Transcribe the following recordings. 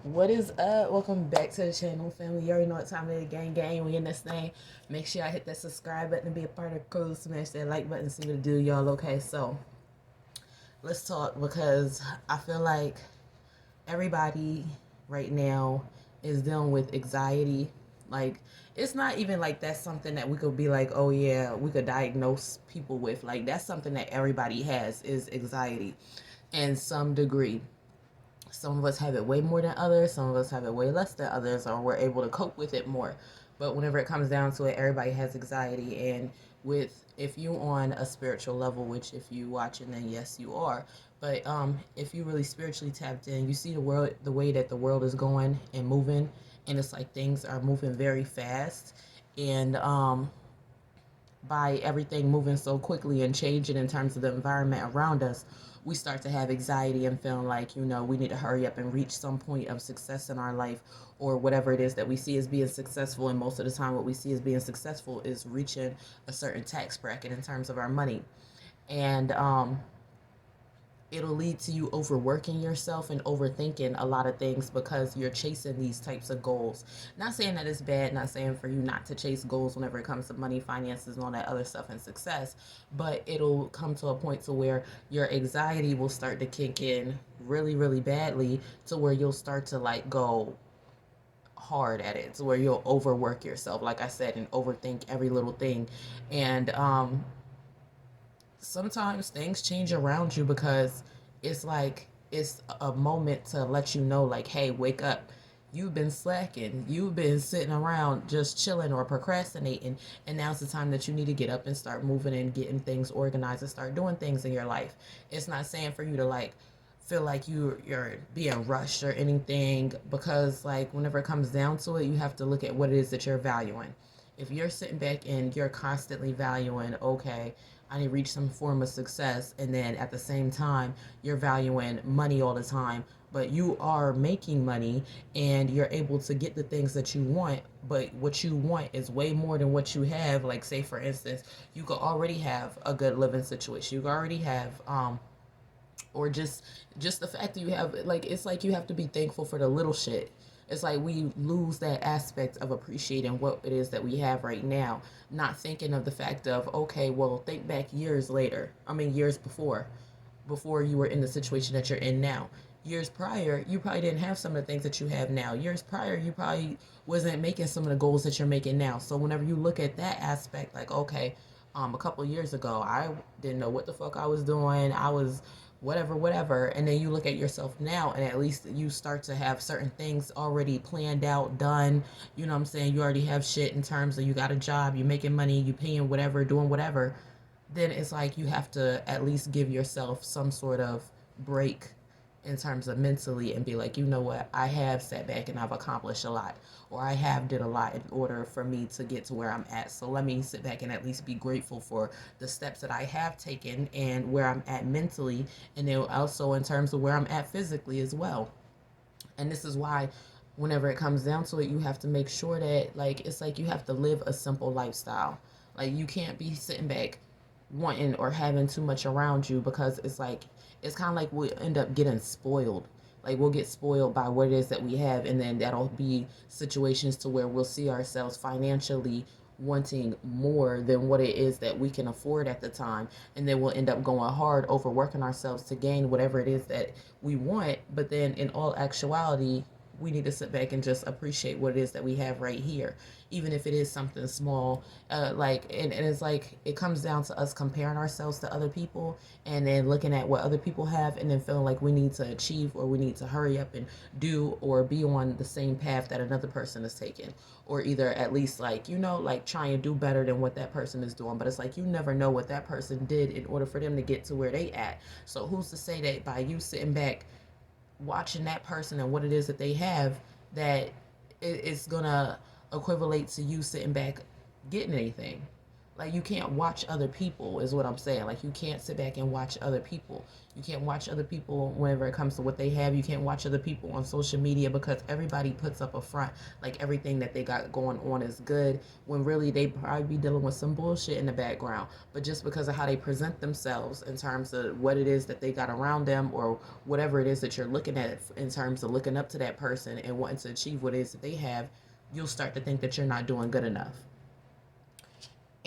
What is up? Welcome back to the channel, family. You already know what time it is. Gang. We in this thing. Make sure I hit that subscribe button to be a part of the crew. Smash that like button. See what to do, y'all. Okay, so let's talk because I feel like everybody right now is dealing with anxiety. Like, it's not even like that's something that we could be like, oh yeah, we could diagnose people with. Like, that's something that everybody has is anxiety in some degree. Some of us have it way more than others. Some of us have it way less than others, or we're able to cope with it more. But whenever it comes down to it, everybody has anxiety. And with if you on a spiritual level, which if you watching, then yes, you are. But if you really spiritually tapped in, you see the world, the way that the world is going and moving, and it's like things are moving very fast. And by everything moving so quickly and changing in terms of the environment around us, we start to have anxiety and feeling like, we need to hurry up and reach some point of success in our life or whatever it is that we see as being successful. And most of the time, what we see as being successful is reaching a certain tax bracket in terms of our money. And it'll lead to you overworking yourself and overthinking a lot of things because you're chasing these types of goals. Not saying that it's bad, not saying for you not to chase goals whenever it comes to money, finances, and all that other stuff and success, but it'll come to a point to where your anxiety will start to kick in really, really badly to where you'll start to like go hard at it to where you'll overwork yourself, like I said, and overthink every little thing. And sometimes things change around you because it's a moment to let you know, like, hey, wake up. You've been slacking, you've been sitting around just chilling or procrastinating, and now's the time that you need to get up and start moving and getting things organized and start doing things in your life. It's not saying for you to like feel like you're being rushed or anything, because like whenever it comes down to it, you have to look at what it is that you're valuing. If you're sitting back and you're constantly valuing, okay, I need to reach some form of success, and then at the same time you're valuing money all the time, but you are making money and you're able to get the things that you want, but what you want is way more than what you have. Like, say for instance, you could already have a good living situation, you could already have or just the fact that you have, like, it's like you have to be thankful for the little shit. It's like we lose that aspect of appreciating what it is that we have right now, not thinking of the fact of, okay, well, think back years later, I mean years before you were in the situation that you're in now. Years prior, you probably didn't have some of the things that you have now. Years prior, you probably wasn't making some of the goals that you're making now. So whenever you look at that aspect, like, okay, a couple of years ago, I didn't know what the fuck I was doing. I was whatever. And then you look at yourself now, and at least you start to have certain things already planned out, done. You know what I'm saying? You already have shit in terms of you got a job, you're making money, you paying whatever, doing whatever. Then it's like you have to at least give yourself some sort of break in terms of mentally and be like, you know what, I have sat back and I've accomplished a lot, or I have did a lot in order for me to get to where I'm at. So let me sit back and at least be grateful for the steps that I have taken and where I'm at mentally, and then also in terms of where I'm at physically as well. And this is why whenever it comes down to it, you have to make sure that, like, it's like you have to live a simple lifestyle. Like, you can't be sitting back wanting or having too much around you, because it's like it's kind of like we end up getting spoiled. Like, we'll get spoiled by what it is that we have, and then that'll be situations to where we'll see ourselves financially wanting more than what it is that we can afford at the time, and then we'll end up going hard overworking ourselves to gain whatever it is that we want. But then in all actuality, we need to sit back and just appreciate what it is that we have right here, even if it is something small. And it's like it comes down to us comparing ourselves to other people, and then looking at what other people have, and then feeling like we need to achieve, or we need to hurry up and do or be on the same path that another person is taking, or either at least, like, like try and do better than what that person is doing. But it's like you never know what that person did in order for them to get to where they at. So who's to say that by you sitting back watching that person and what it is that they have, that it's gonna equivalate to you sitting back getting anything? Like, you can't watch other people, is what I'm saying. Like, you can't sit back and watch other people. You can't watch other people whenever it comes to what they have. You can't watch other people on social media, because everybody puts up a front like everything that they got going on is good, when really they probably be dealing with some bullshit in the background. But just because of how they present themselves in terms of what it is that they got around them, or whatever it is that you're looking at in terms of looking up to that person and wanting to achieve what it is that they have, you'll start to think that you're not doing good enough.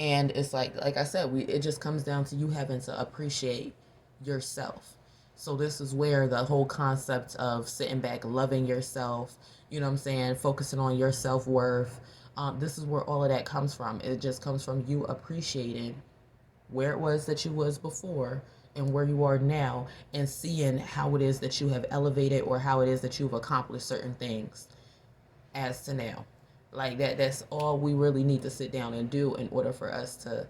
And it's like I said, it just comes down to you having to appreciate yourself. So this is where the whole concept of sitting back, loving yourself, you know what I'm saying, focusing on your self-worth, this is where all of that comes from. It just comes from you appreciating where it was that you was before and where you are now, and seeing how it is that you have elevated, or how it is that you've accomplished certain things as to now. Like that's all we really need to sit down and do in order for us to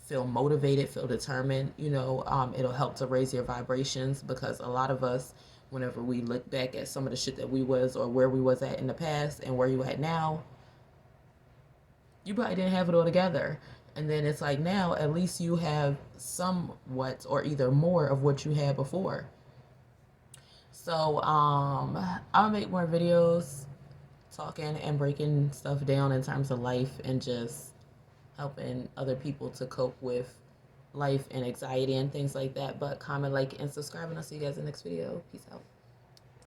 feel motivated, feel determined. It'll help to raise your vibrations, because a lot of us, whenever we look back at some of the shit that we was, or where we was at in the past and where you at now, you probably didn't have it all together. And then it's like, now at least you have somewhat, or either more of what you had before. So I'll make more videos talking and breaking stuff down in terms of life, and just helping other people to cope with life and anxiety and things like that. But comment, like, and subscribe, and I'll see you guys in the next video. Peace out.